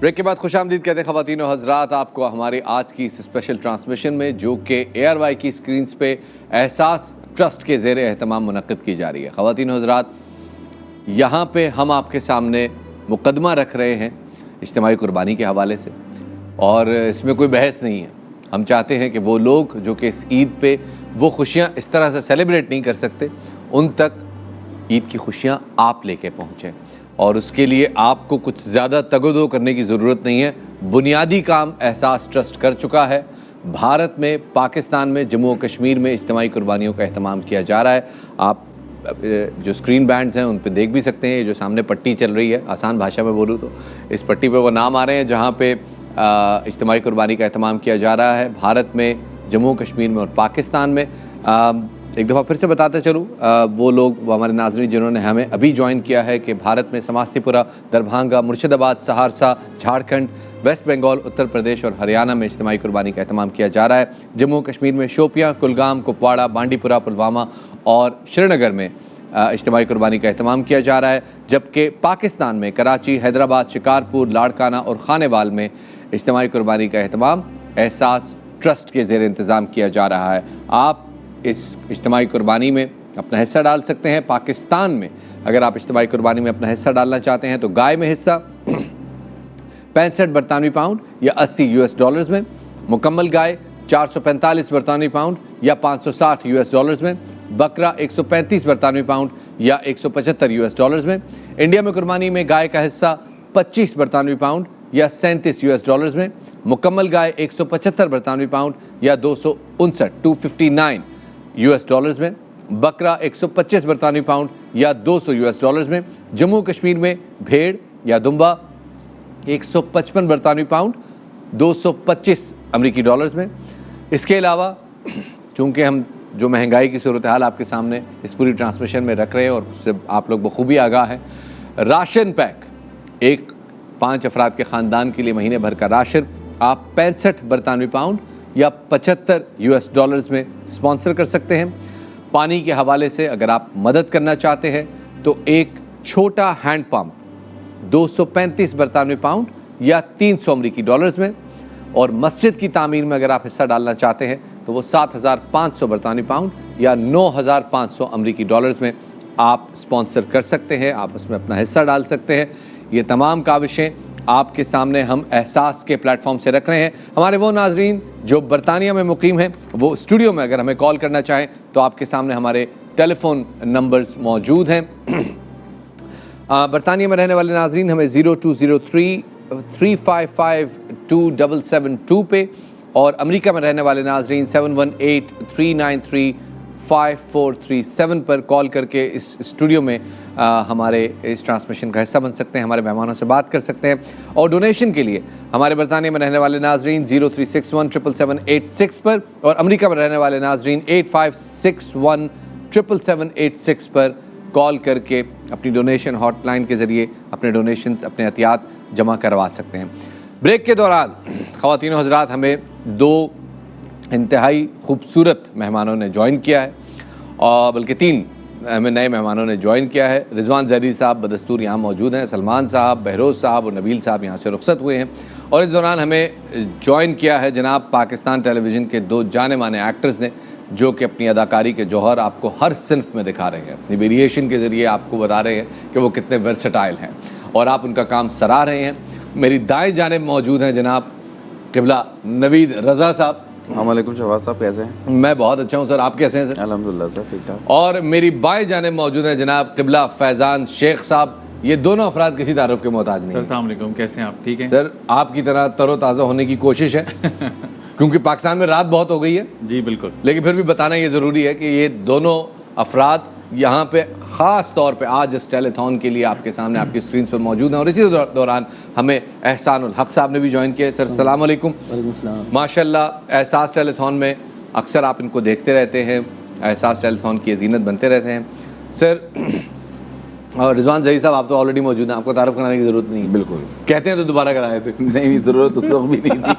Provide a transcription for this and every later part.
Break کے بعد خوش آمدید کہتے ہیں خواتین و حضرات آپ کو ہماری آج کی اس اسپیشل ٹرانسمیشن میں، جو کہ ARY کی اسکرینز پہ احساس ٹرسٹ کے زیر اہتمام منعقد کی جا رہی ہے۔ خواتین و حضرات، یہاں پہ ہم آپ کے سامنے مقدمہ رکھ رہے ہیں اجتماعی قربانی کے حوالے سے، اور اس میں کوئی بحث نہیں ہے۔ ہم چاہتے ہیں کہ وہ لوگ جو کہ اس عید پہ وہ خوشیاں اس طرح سے سیلیبریٹ نہیں کر سکتے، ان تک عید کی خوشیاں آپ لے کے پہنچیں، اور اس کے لیے آپ کو کچھ زیادہ تگ و دو کرنے کی ضرورت نہیں ہے۔ بنیادی کام احساس ٹرسٹ کر چکا ہے۔ بھارت میں، پاکستان میں، جموں و کشمیر میں اجتماعی قربانیوں کا اہتمام کیا جا رہا ہے۔ آپ جو اسکرین بینڈز ہیں ان پہ دیکھ بھی سکتے ہیں، جو سامنے پٹی چل رہی ہے، آسان بھاشا میں بولوں تو اس پٹی پہ وہ نام آ رہے ہیں جہاں پہ اجتماعی قربانی کا اہتمام کیا جا رہا ہے بھارت میں، جموں و کشمیر میں اور پاکستان میں۔ ایک دفعہ پھر سے بتاتے چلوں وہ لوگ، وہ ہمارے ناظرین جنہوں نے ہمیں ابھی جوائن کیا ہے، کہ بھارت میں سماستی پورہ، دربھنگا، مرشد آباد، سہرسہ، جھارکھنڈ، ویسٹ بنگال، اتر پردیش اور ہریانہ میں اجتماعی قربانی کا اہتمام کیا جا رہا ہے۔ جموں و کشمیر میں شوپیاں، کلگام، کپواڑہ، بانڈی پورہ، پلوامہ اور شری نگر میں اجتماعی قربانی کا اہتمام کیا جا رہا ہے، جبکہ پاکستان میں کراچی، حیدرآباد، شکارپور، لاڑکانہ اور خانے وال میں اجتماعی قربانی کا اہتمام احساس ٹرسٹ کے زیر انتظام کیا جا رہا ہے۔ آپ اس اجتماعی قربانی میں اپنا حصہ ڈال سکتے ہیں۔ پاکستان میں اگر آپ اجتماعی قربانی میں اپنا حصہ ڈالنا چاہتے ہیں تو گائے میں حصہ 65 برطانوی پاؤنڈ یا $80 میں، مکمل گائے 445 برطانوی پاؤنڈ یا $560 میں، بکرا 135 برطانوی پاؤنڈ یا $175 میں۔ انڈیا میں قربانی میں گائے کا حصہ 25 برطانوی پاؤنڈ یا $37 میں، مکمل گائے 175 برطانوی پاؤنڈ یا $259 میں، بکرا 125 برطانوی پاؤنڈ یا $200 میں۔ جموں کشمیر میں بھیڑ یا دمبا 155 برطانوی پاؤنڈ $225 میں۔ اس کے علاوہ چونکہ ہم جو مہنگائی کی صورتحال آپ کے سامنے اس پوری ٹرانسمیشن میں رکھ رہے ہیں اور اس سے آپ لوگ بخوبی آگاہ ہیں، راشن پیک، ایک 5 افراد کے خاندان کے لیے مہینے بھر کا راشن آپ 65 برطانوی پاؤنڈ یا $75 میں اسپانسر کر سکتے ہیں۔ پانی کے حوالے سے اگر آپ مدد کرنا چاہتے ہیں تو ایک چھوٹا ہینڈ پمپ 235 برطانوی پاؤنڈ یا $300 میں، اور مسجد کی تعمیر میں اگر آپ حصہ ڈالنا چاہتے ہیں تو وہ 7500 برطانوی پاؤنڈ یا $9500 میں آپ اسپانسر کر سکتے ہیں، آپ اس میں اپنا حصہ ڈال سکتے ہیں۔ یہ تمام کاوشیں آپ کے سامنے ہم احساس کے پلیٹ فارم سے رکھ رہے ہیں۔ ہمارے وہ ناظرین جو برطانیہ میں مقیم ہیں، وہ اسٹوڈیو میں اگر ہمیں کال کرنا چاہیں تو آپ کے سامنے ہمارے ٹیلی فون نمبرز موجود ہیں۔ برطانیہ میں رہنے والے ناظرین ہمیں 0203552772 پہ، اور امریکہ میں رہنے والے ناظرین 7183935437 پر کال کر کے اس اسٹوڈیو میں ہمارے اس ٹرانسمیشن کا حصہ بن سکتے ہیں، ہمارے مہمانوں سے بات کر سکتے ہیں۔ اور ڈونیشن کے لیے ہمارے برطانیہ میں رہنے والے ناظرین 03617776 پر، اور امریکہ میں رہنے والے ناظرین 85617776 پر کال کر کے اپنی ڈونیشن ہاٹ لائن کے ذریعے اپنے ڈونیشنز، اپنے عطیات جمع کروا سکتے ہیں۔ بریک کے دوران خواتین و حضرات ہمیں 2 انتہائی خوبصورت مہمانوں نے جوائن کیا ہے، اور بلکہ 3 ہمیں نئے مہمانوں نے جوائن کیا ہے۔ رضوان زیدی صاحب بدستور یہاں موجود ہیں، سلمان صاحب، بہروز صاحب اور نبیل صاحب یہاں سے رخصت ہوئے ہیں، اور اس دوران ہمیں جوائن کیا ہے جناب پاکستان ٹیلی ویژن کے 2 جانے مانے ایکٹرز نے، جو کہ اپنی اداکاری کے جوہر آپ کو ہر صنف میں دکھا رہے ہیں، اپنی ویریشن کے ذریعے آپ کو بتا رہے ہیں کہ وہ کتنے ورسٹائل ہیں، اور آپ ان کا کام سراہ رہے ہیں۔ میری دائیں جانب موجود ہیں جناب قبلہ نوید رضا صاحب۔ السلام علیکم شہباز صاحب، کیسے ہیں؟ میں بہت اچھا ہوں سر، آپ کیسے ہیں سر؟ الحمدللہ سر، ٹھیک ٹھاک۔ اور میری بائیں جانب موجود ہیں جناب قبلہ فیضان شیخ صاحب۔ یہ دونوں افراد کسی تعارف کے محتاج نہیں ہیں۔ السلام علیکم، کیسے ہیں آپ؟ ٹھیک ہیں سر، آپ کی طرح تر و تازہ ہونے کی کوشش ہے کیونکہ پاکستان میں رات بہت ہو گئی ہے۔ جی بالکل، لیکن پھر بھی بتانا یہ ضروری ہے کہ یہ دونوں افراد یہاں پہ خاص طور پہ آج اس ٹیلی تھون کے لیے آپ کے سامنے آپ کی اسکرینز پر موجود ہیں، اور اسی دوران ہمیں احسان الحق صاحب نے بھی جوائن کیا ہے۔ سر السلام علیکم۔ وعلیکم السلام۔ ماشاءاللہ احساس ٹیلی تھون میں اکثر آپ ان کو دیکھتے رہتے ہیں، احساس ٹیلی تھون کی زینت بنتے رہتے ہیں۔ سر، اور رضوان ظہیر صاحب آپ تو آلریڈی موجود ہیں, آپ کو تعارف کرانے کی ضرورت نہیں. بالکل کہتے ہیں تو دوبارہ کرانے تھے. نہیں, ضرورت اس وقت بھی نہیں تھی.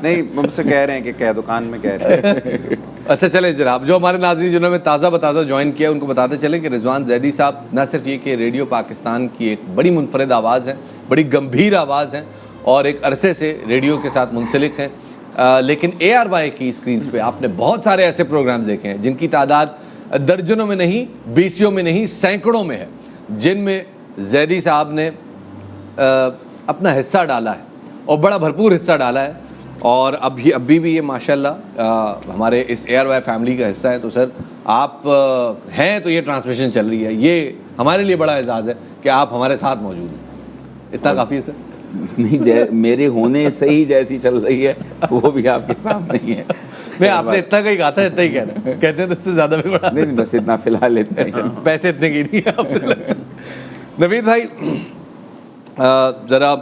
نہیں, مجھ سے کہہ رہے ہیں کہ کیا دکان میں کہہ رہے ہیں. اچھا چلیں جناب, جو ہمارے ناظرین جنہوں نے تازہ بتازہ جوائن کیا ان کو بتاتے چلیں کہ رضوان زیدی صاحب نہ صرف یہ کہ ریڈیو پاکستان کی ایک بڑی منفرد آواز ہے, بڑی گمبھیر آواز ہے اور ایک عرصے سے ریڈیو کے ساتھ منسلک ہیں, لیکن ARY کی اسکرینز پہ آپ نے بہت سارے ایسے پروگرام دیکھے ہیں جن کی تعداد درجنوں میں نہیں, بیسیوں میں نہیں, سینکڑوں میں ہے, جن میں زیدی صاحب نے اپنا حصہ ڈالا ہے اور بڑا بھرپور حصہ ڈالا ہے. اور ابھی بھی یہ ماشاءاللہ ہمارے اس ARY فیملی کا حصہ ہے. تو سر آپ ہیں تو یہ ٹرانسمیشن چل رہی ہے, یہ ہمارے لیے بڑا اعزاز ہے کہ آپ ہمارے ساتھ موجود ہیں. اتنا کافی ہے سر. نہیں, میرے ہونے سے ہی جیسی چل رہی ہے وہ بھی آپ کے سامنے ہی ہے. نہیں, آپ نے اتنا کا ہی کہا تھا, اتنا ہی کہہ رہے ہیں, کہتے ہیں تو اس سے زیادہ بھی بڑا نہیں, بس اتنا فی الحال اتنا ہی. پیسے اتنے کی نہیں ہے. نوید بھائی ذرا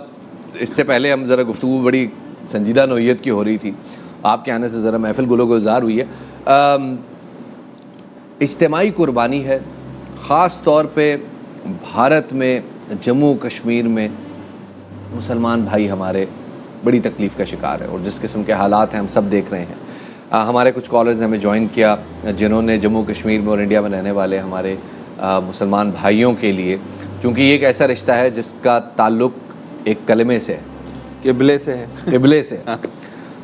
اس سے پہلے ہم ذرا گفتگو بڑی سنجیدہ نوعیت کی ہو رہی تھی, آپ کے آنے سے ذرا محفل گل و گلزار ہوئی ہے. اجتماعی قربانی ہے, خاص طور پہ بھارت میں جموں کشمیر میں مسلمان بھائی ہمارے بڑی تکلیف کا شکار ہے, اور جس قسم کے حالات ہیں ہم سب دیکھ رہے ہیں. ہمارے کچھ کالرز نے ہمیں جوائن کیا جنہوں نے جموں کشمیر میں اور انڈیا میں رہنے والے ہمارے مسلمان بھائیوں کے لیے, کیونکہ یہ ایک ایسا رشتہ ہے جس کا تعلق ایک کلمے سے ہے, قبلے سے ہے. قبلے سے,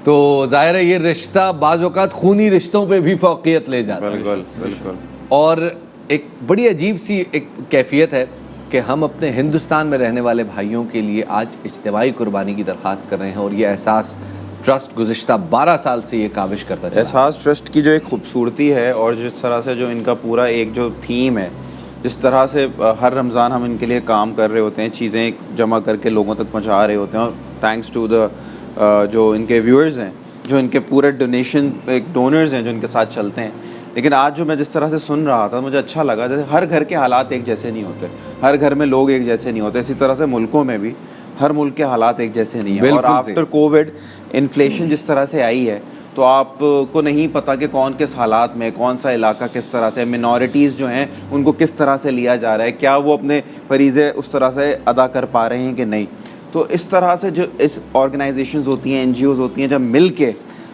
تو ظاہر ہے یہ رشتہ بعض اوقات خونی رشتوں پہ بھی فوقیت لے جاتا ہے. بالکل بالکل. اور ایک بڑی عجیب سی ایک کیفیت ہے کہ ہم اپنے ہندوستان میں رہنے والے بھائیوں کے لیے آج اجتماعی قربانی کی درخواست کر رہے ہیں, اور یہ احساس ٹرسٹ گزشتہ 12 سال سے یہ کاوش کرتا چلا. احساس ٹرسٹ کی جو ایک خوبصورتی ہے اور جس طرح سے جو ان کا پورا ایک جو تھیم ہے, جس طرح سے ہر رمضان ہم ان کے لیے کام کر رہے ہوتے ہیں, چیزیں جمع کر کے لوگوں تک پہنچا رہے ہوتے ہیں, اور تھینکس ٹو دا جو ان کے ویورز ہیں, جو ان کے پورے ڈونیشن ایک ڈونرز ہیں جو ان کے ساتھ چلتے ہیں. لیکن آج جو میں جس طرح سے سن رہا تھا مجھے اچھا لگا, جیسے ہر گھر کے حالات ایک جیسے نہیں ہوتے, ہر گھر میں لوگ ایک جیسے نہیں ہوتے, اسی طرح سے ملکوں میں بھی ہر ملک کے حالات ایک جیسے نہیں ہیں. اور آفٹر کووڈ انفلیشن جس طرح سے آئی ہے تو آپ کو نہیں پتہ کہ کون کس حالات میں, کون سا علاقہ کس طرح سے, منورٹیز جو ہیں ان کو کس طرح سے لیا جا رہا ہے, کیا وہ اپنے فریضے اس طرح سے ادا کر پا رہے ہیں کہ نہیں. تو اس طرح سے جو اس آرگنائزیشنز ہوتی ہیں, NGOز ہوتی ہیں, جب مل کے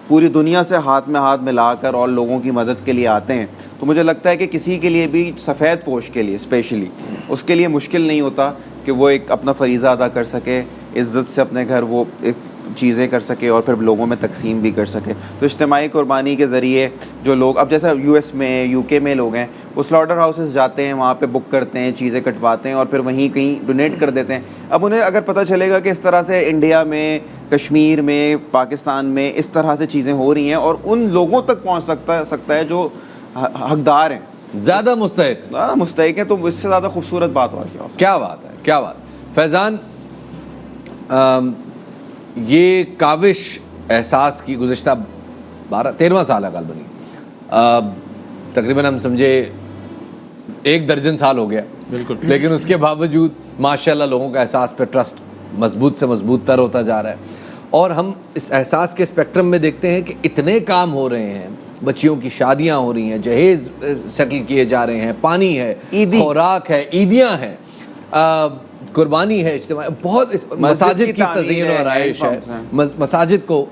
پوری دنیا سے ہاتھ میں ہاتھ ملا کر اور لوگوں کی مدد کے لیے آتے ہیں, تو مجھے لگتا ہے کہ کسی کے لیے بھی سفید پوش کے لیے اسپیشلی اس کے لیے مشکل نہیں ہوتا کہ وہ ایک اپنا فریضہ ادا کر سکے, عزت سے اپنے گھر وہ ایک چیزیں کر سکے اور پھر لوگوں میں تقسیم بھی کر سکے. تو اجتماعی قربانی کے ذریعے جو لوگ اب جیسے US میں UK میں لوگ ہیں, وہ سلاٹر ہاؤسز جاتے ہیں, وہاں پہ بک کرتے ہیں, چیزیں کٹواتے ہیں اور پھر وہیں کہیں ڈونیٹ کر دیتے ہیں. اب انہیں اگر پتہ چلے گا کہ اس طرح سے انڈیا میں, کشمیر میں, پاکستان میں اس طرح سے چیزیں ہو رہی ہیں اور ان لوگوں تک پہنچ سکتا ہے جو حقدار ہیں, زیادہ مستحق ہیں, تو اس سے زیادہ خوبصورت بات اور کیا ہو سکتی ہے. کیا بات ہے, کیا بات. فیضان, یہ کاوش احساس کی گزشتہ 13واں سال ہے غالباً, تقریباً ہم سمجھے 1 درجن سال ہو گیا. بالکل. لیکن اس کے باوجود ماشاءاللہ لوگوں کا احساس پہ ٹرسٹ مضبوط سے مضبوط تر ہوتا جا رہا ہے, اور ہم اس احساس کے اسپیکٹرم میں دیکھتے ہیں کہ اتنے کام ہو رہے ہیں, بچیوں کی شادیاں ہو رہی ہیں, جہیز سیٹل کیے جا رہے ہیں, پانی ہے, خوراک ہے, عیدیاں ہیں, قربانی ہے, اجتماع, بہت مساجد کی تزئین و آرائش ہے, مساجد کو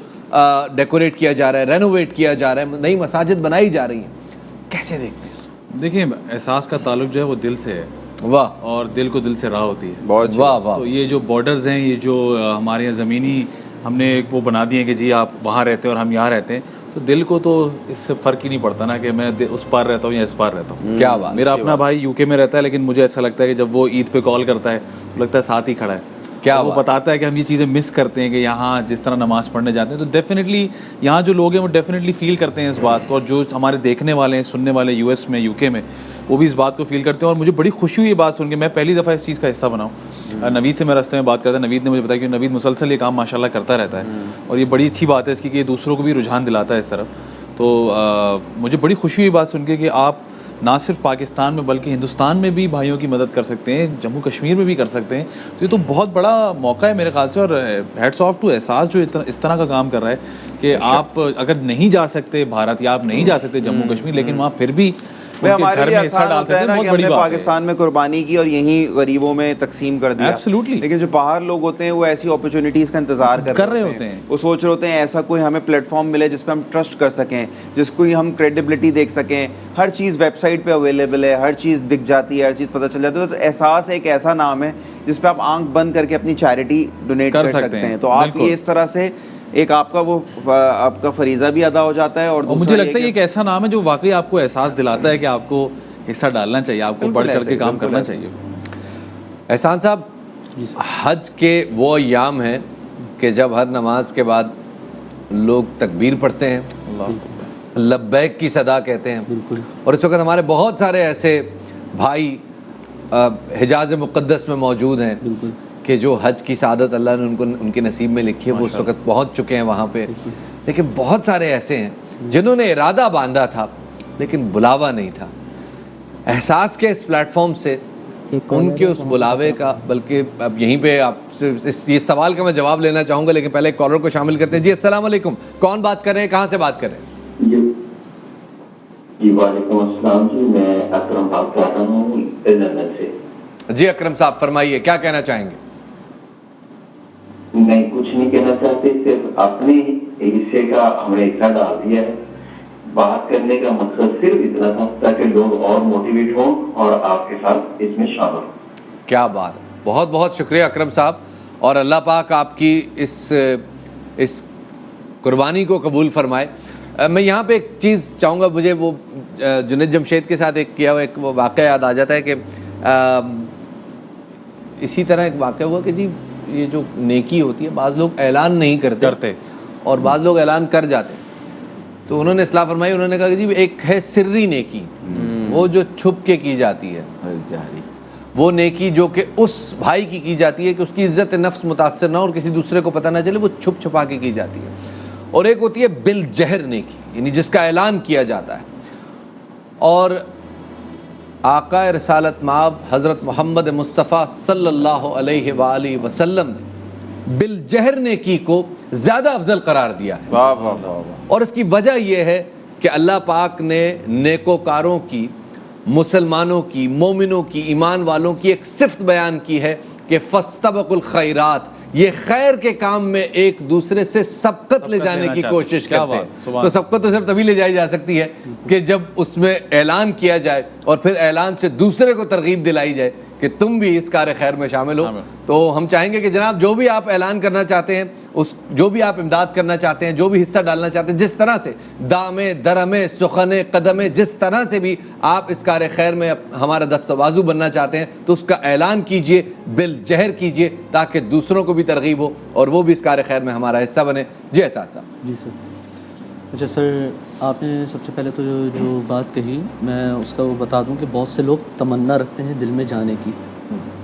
ڈیکوریٹ کیا جا رہا ہے, رینوویٹ کیا جا رہا ہے, نئی مساجد بنائی جا رہی ہیں. کیسے دیکھتے ہیں؟ دیکھیں, احساس کا تعلق جو ہے وہ دل سے ہے. واہ. اور دل کو دل سے راہ ہوتی ہے. بہت واہ واہ. تو یہ جو بارڈرز ہیں, یہ جو ہمارے یہاں زمینی ہم نے ایک وہ بنا دیے ہیں کہ جی آپ وہاں رہتے ہیں اور ہم یہاں رہتے ہیں, تو دل کو تو اس سے فرق ہی نہیں پڑتا نا کہ میں اس پار رہتا ہوں یا اس پار رہتا ہوں. کیا بات. میرا اپنا بھائی UK میں رہتا ہے, لیکن مجھے ایسا لگتا ہے کہ جب وہ عید پہ کال کرتا ہے تو لگتا ہے ساتھ ہی کھڑا ہے. کیا وہ بتاتا ہے کہ ہم یہ چیزیں مس کرتے ہیں کہ یہاں جس طرح نماز پڑھنے جاتے ہیں, تو ڈیفینیٹلی یہاں جو لوگ ہیں وہ ڈیفینیٹلی فیل کرتے ہیں اس بات کو, اور جو ہمارے دیکھنے والے ہیں, سننے والے US میں, UK میں, وہ بھی اس بات کو فیل کرتے ہیں. اور مجھے بڑی خوشی ہوئی یہ بات سن کے, میں پہلی دفعہ اس چیز کا حصہ بناؤں. نوید سے میں راستے میں بات کرتا, نوید نے مجھے بتایا کہ نوید مسلسل یہ کام ماشاءاللہ کرتا رہتا ہے, اور یہ بڑی اچھی بات ہے اس کی کہ یہ دوسروں کو بھی رجحان دلاتا ہے اس طرف. تو مجھے بڑی خوشی ہوئی بات سن کے کہ آپ نہ صرف پاکستان میں بلکہ ہندوستان میں بھی بھائیوں کی مدد کر سکتے ہیں, جموں کشمیر میں بھی کر سکتے ہیں. تو یہ تو بہت بڑا موقع ہے میرے خیال سے, اور ہیٹس آف ٹو احساس جو اس طرح کا کام کر رہا ہے کہ آپ اگر نہیں جا سکتے بھارت, یا آپ نہیں جا سکتے جموں کشمیر, لیکن وہاں پھر بھی بھائی ہمارے گھر لیے میں حصہ آسان ڈال ہوتا ہے سکتے نا ہیں، کہ بہت ہم نے بڑی بات ہے۔ پاکستان میں قربانی کی اور یہیں غریبوں میں تقسیم کر دیا. Absolutely. لیکن جو باہر لوگ ہوتے ہیں وہ ایسی اپرچونیٹیز کا انتظار کر رہے ہوتے ہیں. وہ سوچ رہے ہوتے ہیں ایسا کوئی ہمیں پلیٹ فارم ملے جس پہ ہم ٹرسٹ کر سکیں, جس کو ہم کریڈیبلٹی دیکھ سکیں. ہر چیز ویب سائٹ پہ اویلیبل ہے, ہر چیز دکھ جاتی ہے, ہر چیز پتہ چل جاتی ہے. تو احساس ایک ایسا نام ہے جس پہ آپ آنکھ بند کر کے اپنی چیریٹی ڈونیٹ کر سکتے ہیں. تو آپ یہ اس طرح سے ایک آپ کا وہ آپ کا فریضہ بھی ادا ہو جاتا ہے. اور مجھے لگتا ہے یہ ایک ایسا نام ہے جو واقعی آپ کو احساس دلاتا ہے کہ آپ کو حصہ ڈالنا چاہیے, آپ کو بڑھ چڑھ کے کام کرنا چاہیے. احسان صاحب, حج کے وہ ایام ہیں کہ جب ہر نماز کے بعد لوگ تکبیر پڑھتے ہیں, لبیک کی صدا کہتے ہیں, اور اس وقت ہمارے بہت سارے ایسے بھائی حجاز مقدس میں موجود ہیں کہ جو حج کی سعادت اللہ نے ان کے نصیب میں لکھی ہے, وہ اس وقت پہنچ چکے ہیں وہاں پہ. لیکن بہت سارے ایسے ہیں جنہوں نے ارادہ باندھا تھا لیکن بلاوا نہیں تھا. احساس کے اس پلیٹ فارم سے ان کے اس بلاوے کا, بلکہ اب یہیں پہ آپ سے یہ سوال کا میں جواب لینا چاہوں گا, لیکن پہلے ایک کالر کو شامل کرتے ہیں. جی السلام علیکم, کون بات کر رہے ہیں, کہاں سے بات کر رہے ہیں؟ جی وعلیکم السلام جی, میں اکرم بات کر رہا ہوں لندن سے. جی اکرم صاحب فرمائیے, کیا کہنا چاہیں گے؟ میں کچھ نہیں کہنا چاہتے, صرف اپنے حصے کا ہم نے حصہ ڈال دیا ہے. بات کرنے کا مقصد صرف اتنا تھا تاکہ لوگ اور موٹیویٹ ہوں اور آپ کے ساتھ اس میں شامل ہوں. کیا بات ہے, بہت بہت شکریہ اکرم صاحب, اور اللہ پاک آپ کی اس قربانی کو قبول فرمائے. میں یہاں پہ ایک چیز چاہوں گا, مجھے وہ جنید جمشید کے ساتھ ایک کیا ہوا ایک وہ واقعہ یاد آ جاتا ہے کہ اسی طرح ایک واقعہ ہوا کہ جی یہ جو نیکی ہوتی ہے بعض لوگ اعلان نہیں کرتے اور بعض لوگ اعلان کر جاتے ہیں. تو انہوں نے اصلاح فرمائی, انہوں نے کہا کہ جی ایک ہے سری نیکی, وہ جو چھپ کے کی جاتی ہے, وہ نیکی جو کہ اس بھائی کی جاتی ہے کہ اس کی عزت نفس متاثر نہ ہو اور کسی دوسرے کو پتہ نہ چلے, وہ چھپ چھپا کے کی جاتی ہے. اور ایک ہوتی ہے بالجہر نیکی, یعنی جس کا اعلان کیا جاتا ہے. اور آقا رسالت مآب حضرت محمد مصطفیٰ صلی اللہ علیہ وآلہ وسلم نے بالجہر نیکی کو زیادہ افضل قرار دیا ہے. واہ واہ واہ. اور اس کی وجہ یہ ہے کہ اللہ پاک نے نیکوکاروں کی, مسلمانوں کی, مومنوں کی, ایمان والوں کی ایک صفت بیان کی ہے کہ فاستبقوا الخیرات, یہ خیر کے کام میں ایک دوسرے سے سبقت لے جانے کی کوشش کرتے ہیں. تو سبقت تو صرف تبھی لے جائی جا سکتی ہے کہ جب اس میں اعلان کیا جائے اور پھر اعلان سے دوسرے کو ترغیب دلائی جائے کہ تم بھی اس کار خیر میں شامل ہو. تو ہم چاہیں گے کہ جناب جو بھی آپ اعلان کرنا چاہتے ہیں, جو بھی آپ امداد کرنا چاہتے ہیں, جو بھی حصہ ڈالنا چاہتے ہیں, جس طرح سے دامے درمے سخنے قدمے, جس طرح سے بھی آپ اس کار خیر میں ہمارا دست و بازو بننا چاہتے ہیں, تو اس کا اعلان کیجئے, بالجہر کیجئے, تاکہ دوسروں کو بھی ترغیب ہو اور وہ بھی اس کار خیر میں ہمارا حصہ بنے. جی احسان صاحب. جی سر. اچھا سر, آپ نے سب سے پہلے تو جو بات کہی میں اس کا وہ بتا دوں کہ بہت سے لوگ تمنا رکھتے ہیں دل میں جانے کی,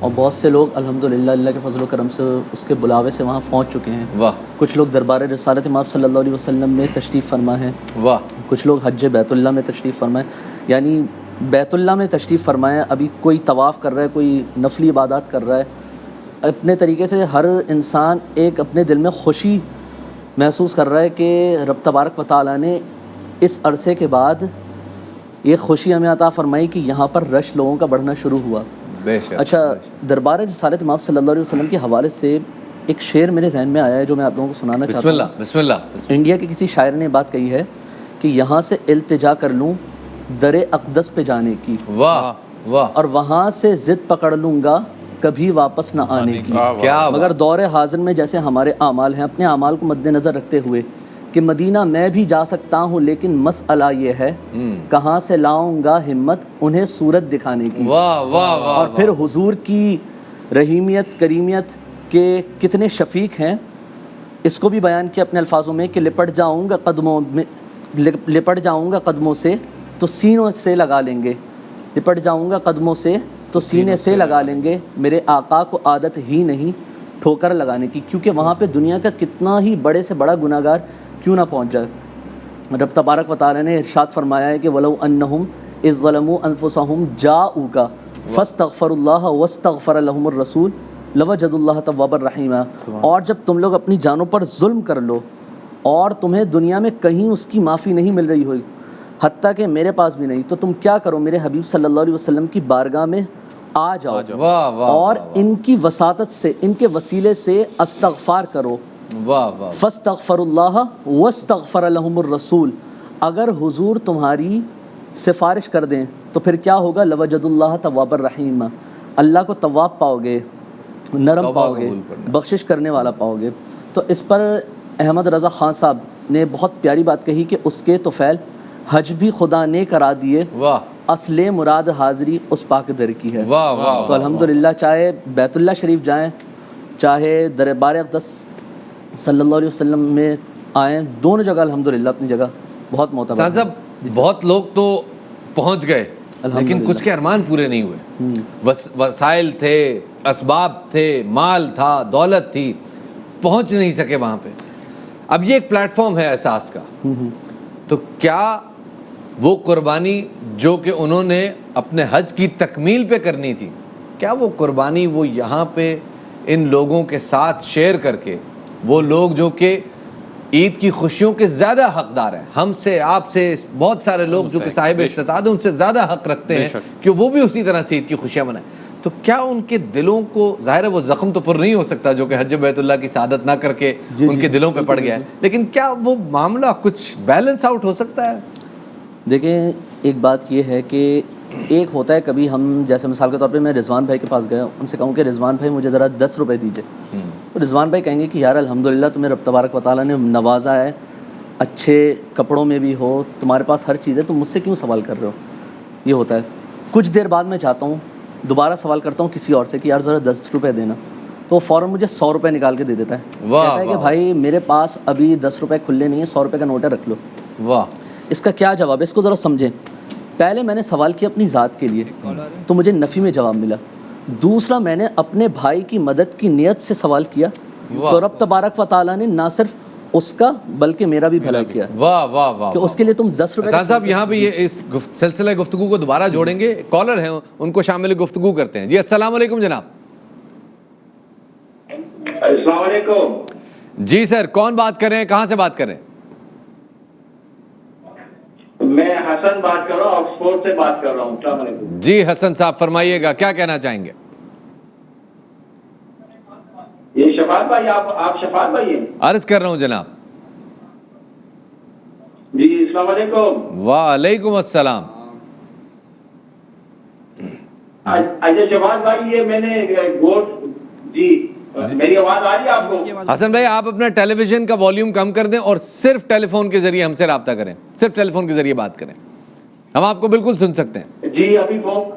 اور بہت سے لوگ الحمدللہ اللہ کے فضل و کرم سے اس کے بلاوے سے وہاں پہنچ چکے ہیں. واہ. کچھ لوگ دربار رسالت مآب صلی اللہ علیہ وسلم میں تشریف فرما ہیں. واہ. کچھ لوگ حج بیت اللہ میں تشریف فرمائیں, یعنی بیت اللہ میں تشریف فرمائیں. ابھی کوئی طواف کر رہا ہے, کوئی نفلی عبادات کر رہا ہے. اپنے طریقے سے ہر انسان ایک اپنے دل میں خوشی محسوس کر رہا ہے کہ رب تبارک و تعالیٰ نے اس عرصے کے بعد یہ خوشی ہمیں عطا فرمائی کہ یہاں پر رش لوگوں کا بڑھنا شروع ہوا. بے شک. اچھا, دربار رسالت مآب صلی اللہ علیہ وسلم کے حوالے سے ایک شعر میرے ذہن میں آیا ہے جو میں آپ لوگوں کو سنانا چاہتا ہوں. بسم اللہ. انڈیا کے کسی شاعر نے بات کہی ہے کہ یہاں سے التجا کر لوں در اقدس پہ جانے کی, واہ واہ, اور وہاں سے ضد پکڑ لوں گا کبھی واپس نہ آنے کی. کیا مگر دور حاضر میں جیسے ہمارے اعمال ہیں, اپنے اعمال کو مد نظر رکھتے ہوئے کہ مدینہ میں بھی جا سکتا ہوں, لیکن مسئلہ یہ ہے کہاں سے لاؤں گا ہمت انہیں صورت دکھانے کی. واہ واہ واہ. اور پھر حضور کی رحیمیت کریمیت کے کتنے شفیق ہیں, اس کو بھی بیان کیا اپنے الفاظوں میں کہ لپٹ جاؤں گا قدموں سے تو سینوں سے لگا لیں گے, لپٹ جاؤں گا قدموں سے تو سینے سے لگا لیں گے, میرے آقا کو عادت ہی نہیں ٹھوکر لگانے کی. کیونکہ وہاں پہ دنیا کا کتنا ہی بڑے سے بڑا گناہ گار کیوں نہ پہنچ جائے. رب تبارک و تعالیٰ نے ارشاد فرمایا ہے کہ وَلَوْ أَنَّهُمْ إِذْ ظَلَمُوا أَنفُسَهُمْ جَاءُوكَ فَاسْتَغْفَرُوا اللَّهَ وَاسْتَغْفَرَ لَهُمُ الرَّسُولُ لَوَجَدُوا اللَّهَ تَوَّابًا رَحِيمًا. اور جب تم لوگ اپنی جانوں پر ظلم کر لو اور تمہیں دنیا میں کہیں اس کی معافی نہیں مل رہی ہوئی, حتیٰ کہ میرے پاس بھی نہیں، تو تم کیا کرو، میرے حبیب صلی اللہ علیہ وسلم کی بارگاہ میں آ جاؤ واہ واہ اور ان کی وساطت سے، ان کے وسیلے سے استغفار کرو. واہ واہ فاستغفر اللہ واستغفر لهم الرسول. اگر حضور تمہاری سفارش کر دیں تو پھر کیا ہوگا؟ لوجد اللہ تواب الرحیم، اللہ کو تواب پاؤ گے، نرم پاؤ گے، بخشش کرنے والا پاؤ گے. تو اس پر احمد رضا خان صاحب نے بہت پیاری بات کہی کہ اس کے طفیل حج بھی خدا نے کرا دیے، واہ اصل مراد حاضری اس پاک در کی ہے. واہ واہ. تو الحمدللہ چاہے بیت اللہ شریف جائیں، چاہے دربار اقدس صلی اللہ علیہ وسلم میں آئیں، دونوں جگہ الحمدللہ اپنی جگہ بہت معتبر سان صاحب بہت لوگ تو پہنچ گئے لیکن کچھ کے ارمان پورے نہیں ہوئے. وسائل تھے، اسباب تھے، مال تھا، دولت تھی، پہنچ نہیں سکے وہاں پہ. اب یہ ایک پلیٹ فارم ہے احساس کا، تو کیا وہ قربانی جو کہ انہوں نے اپنے حج کی تکمیل پہ کرنی تھی، کیا وہ قربانی وہ یہاں پہ ان لوگوں کے ساتھ شیئر کر کے، وہ لوگ جو کہ عید کی خوشیوں کے زیادہ حقدار ہیں، ہم سے، آپ سے، بہت سارے لوگ جو کہ صاحب استطاعت ہیں ان سے زیادہ حق رکھتے ہیں کہ وہ بھی اسی طرح سے عید کی خوشیاں منائیں، تو کیا ان کے دلوں کو، ظاہر ہے وہ زخم تو پر نہیں ہو سکتا جو کہ حج بیت اللہ کی سعادت نہ کر کے ان کے دلوں پہ پڑ گیا ہے، لیکن کیا وہ معاملہ کچھ بیلنس آؤٹ ہو سکتا ہے؟ دیکھیں ایک بات یہ ہے کہ ایک ہوتا ہے کبھی ہم، جیسے مثال کے طور پہ میں رضوان بھائی کے پاس گیا، ان سے کہوں کہ رضوان بھائی مجھے ذرا 10 روپے دیجیے، تو رضوان بھائی کہیں گے کہ یار الحمدللہ تمہیں رب تبارک و تعالیٰ نے نوازا ہے، اچھے کپڑوں میں بھی ہو، تمہارے پاس ہر چیز ہے، تم مجھ سے کیوں سوال کر رہے ہو. یہ ہوتا ہے. کچھ دیر بعد میں چاہتا ہوں، دوبارہ سوال کرتا ہوں کسی اور سے کہ یار ذرا 10 روپے دینا، تو وہ فوراً مجھے 100 روپے نکال کے دے دیتا ہے. کہتا ہے کہ بھائی میرے پاس ابھی 10 روپے کھلے نہیں ہیں، 100 روپے کا نوٹ ہے، رکھ لو. واہ. اس کا کیا جواب ہے؟ اس کو ذرا سمجھیں. پہلے میں نے سوال کیا اپنی ذات کے لیے تو مجھے نفی میں جواب ملا. دوسرا میں نے اپنے بھائی کی مدد کی نیت سے سوال کیا تو رب تبارک و تعالیٰ نے نہ صرف اس کا بلکہ میرا بھی بھلا کیا واہ واہ واہ. کہ اس کے لیے تم 10 روپے. حسان صاحب یہاں پہ یہ اس سلسلہ گفتگو کو دوبارہ جوڑیں گے، کالر ہیں ان کو شامل گفتگو کرتے ہیں. جی السلام علیکم جناب. السلام علیکم. جی سر، کون بات کر رہے ہیں، کہاں سے بات کر رہے ہیں؟ میں حسن بات کر رہا ہوں، آکسفورڈ سے بات کر رہا ہوں. السلام علیکم. جی حسن صاحب فرمائیے گا، کیا کہنا چاہیں گے؟ یہ شفاعت بھائی، آپ شفاعت بھائی ہیں؟ عرض کر رہا ہوں جناب. جی السلام علیکم. وعلیکم السلام. اچھا شفاعت بھائی، یہ میں نے گوشت، جی میری آواز آ رہی ہے آپ کو؟ حسن بھائی آپ اپنا ٹیلی ویژن کا والیوم کم کر دیں اور صرف ٹیلی فون کے ذریعے ہم سے رابطہ کریں، صرف ٹیلی فون کے ذریعے بات کریں، ہم آپ کو بالکل سن سکتے ہیں. جی ابھی فون،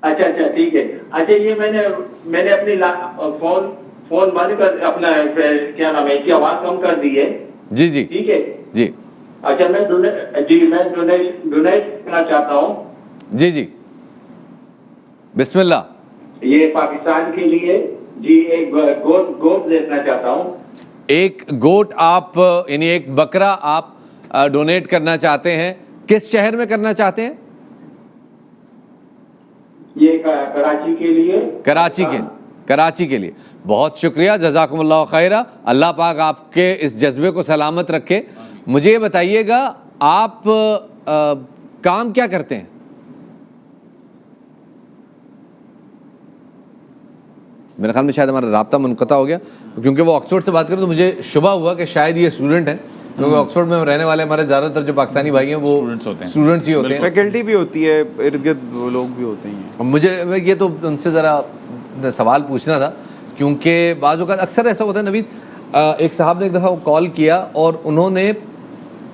اچھا ٹھیک ہے. اچھا یہ میں نے اپنی فون بند کر، اپنا کیا نام ہے، اس کی آواز کم کر دی ہے. جی جی ٹھیک ہے جی اچھا میں ڈونیٹ کرنا چاہتا ہوں. جی جی بسم اللہ. یہ پاکستان کے لیے جی ایک گوشت دینا چاہتا ہوں. ایک گوٹ آپ، یعنی ایک بکرا آپ ڈونیٹ کرنا چاہتے ہیں، کس شہر میں کرنا چاہتے ہیں؟ یہ کراچی کے لیے. کراچی کے لیے. بہت شکریہ، جزاکم اللہ خیرہ. اللہ پاک آپ کے اس جذبے کو سلامت رکھے. مجھے یہ بتائیے گا آپ کام کیا کرتے ہیں؟ میرے خیال میں شاید ہمارا رابطہ منقطع ہو گیا، کیونکہ وہ آکسفورڈ سے بات کریں تو مجھے شبہ ہوا کہ شاید یہ اسٹوڈنٹ ہیں، کیونکہ آکسفورڈ میں رہنے والے ہمارے زیادہ تر جو پاکستانی بھائی ہیں وہ اسٹوڈنٹس ہی ہوتے ہیں. فیکلٹی بھی ہوتی ہے، ارد گرد وہ لوگ بھی ہوتے ہیں. مجھے یہ تو ان سے ذرا سوال پوچھنا تھا، کیونکہ بعض اوقات اکثر ایسا ہوتا ہے. نوید، ایک صاحب نے ایک دفعہ کال کیا اور انہوں نے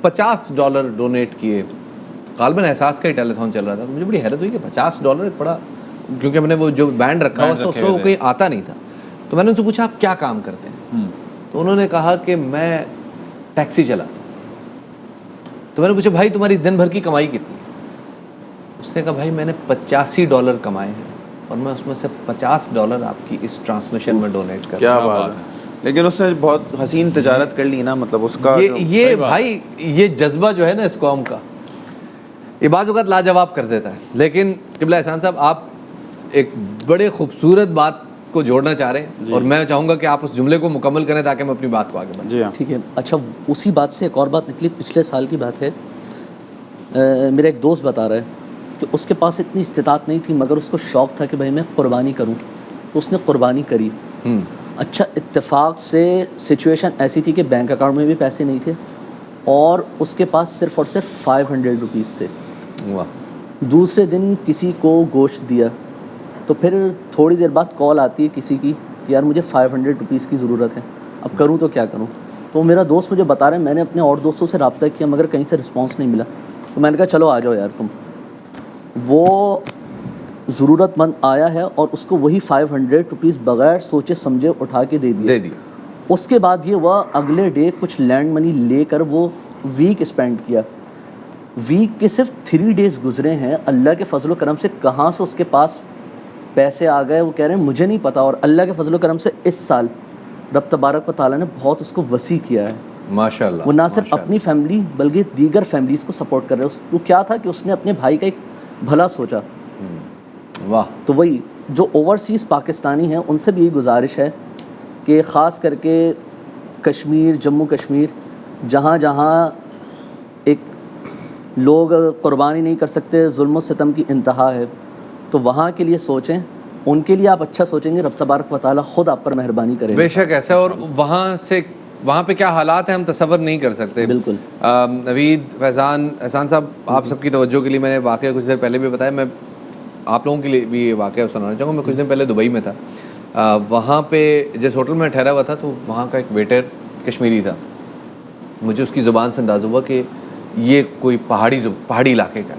$50 ڈونیٹ کیے، غالباً احساس کا ہی ٹیلی-تھون چل رہا تھا. مجھے بڑی حیرت ہوئی کہ $50 ایک بڑا، کیونکہ ہم نے وہ جو بینڈ رکھا ہوا تھا اس میں وہ کہیں آتا نہیں تھا. تو میں نے ان سے پوچھا آپ کیا کام کرتے ہیں؟ تو انہوں نے کہا کہ میں ٹیکسی چلاتا ہوں. تو میں نے پوچھا بھائی تمہاری دن بھر کی کمائی کتنی؟ اس نے کہا بھائی میں نے $85 کمائے ہیں اور میں اس میں سے $50 آپ کی اس ٹرانسمیشن میں ڈونیٹ کر. کیا بات ہے. لیکن اس نے بہت حسین تجارت کر لی نا، مطلب اس کا یہ بھائی یہ جذبہ جو ہے نا اس قوم کا، یہ بعض اوقات لاجواب کر دیتا ہے. لیکن قبلہ احسان صاحب آپ ایک بڑے خوبصورت بات کو جوڑنا چاہ رہے ہیں اور میں چاہوں گا کہ آپ اس جملے کو مکمل کریں تاکہ میں اپنی بات کو آگے بڑھاؤں. جی ہاں ٹھیک ہے. اچھا اسی بات سے ایک اور بات نکلی، پچھلے سال کی بات ہے. میرا ایک دوست بتا رہا ہے کہ اس کے پاس اتنی استطاعت نہیں تھی مگر اس کو شوق تھا کہ بھائی میں قربانی کروں، تو اس نے قربانی کری. اچھا اتفاق سے سچویشن ایسی تھی کہ بینک اکاؤنٹ میں بھی پیسے نہیں تھے اور اس کے پاس صرف اور صرف 500 روپیز تھے. دوسرے دن کسی کو گوشت دیا تو پھر تھوڑی دیر بعد کال آتی ہے کسی کی کہ یار مجھے 500 روپیز کی ضرورت ہے، اب کروں تو کیا کروں. تو میرا دوست مجھے بتا رہے ہیں میں نے اپنے اور دوستوں سے رابطہ کیا مگر کہیں سے رسپانس نہیں ملا. تو میں نے کہا چلو آ جاؤ یار تم. وہ ضرورت مند آیا ہے اور اس کو وہی 500 روپیز بغیر سوچے سمجھے اٹھا کے دے دی. اس کے بعد یہ ہوا اگلے ڈے کچھ لینڈ منی لے کر وہ ویک اسپینڈ کیا. ویک کے صرف 3 days گزرے ہیں، اللہ کے فضل و کرم سے کہاں سے اس کے پاس پیسے آ گئے وہ کہہ رہے ہیں مجھے نہیں پتا. اور اللہ کے فضل و کرم سے اس سال رب تبارک و تعالیٰ نے بہت اس کو وسیع کیا ہے ماشاءاللہ. وہ نہ صرف اپنی فیملی بلکہ دیگر فیملیز کو سپورٹ کر رہے ہیں. وہ کیا تھا کہ اس نے اپنے بھائی کا ایک بھلا سوچا. واہ. تو وہی جو اوورسیز پاکستانی ہیں ان سے بھی یہی گزارش ہے کہ خاص کر کے کشمیر، جموں کشمیر، جہاں جہاں ایک لوگ قربانی نہیں کر سکتے، ظلم و ستم کی انتہا ہے، تو وہاں کے لیے سوچیں. ان کے لیے آپ اچھا سوچیں گے رب تبارک و تعالیٰ خود آپ پر مہربانی کرے. بے شک ایسا. اور وہاں پہ کیا حالات ہیں ہم تصور نہیں کر سکتے. بالکل. نوید، فیضان، احسان صاحب، آپ سب کی توجہ کے لیے میں نے واقعہ کچھ دیر پہلے بھی بتایا، میں آپ لوگوں کے لیے بھی یہ واقعہ سنانا چاہوں گا. میں کچھ دن پہلے دبئی میں تھا، وہاں پہ جس ہوٹل میں ٹھہرا ہوا تھا تو وہاں کا ایک ویٹر کشمیری تھا. مجھے اس کی زبان سے اندازہ ہوا کہ یہ کوئی پہاڑی علاقے کا.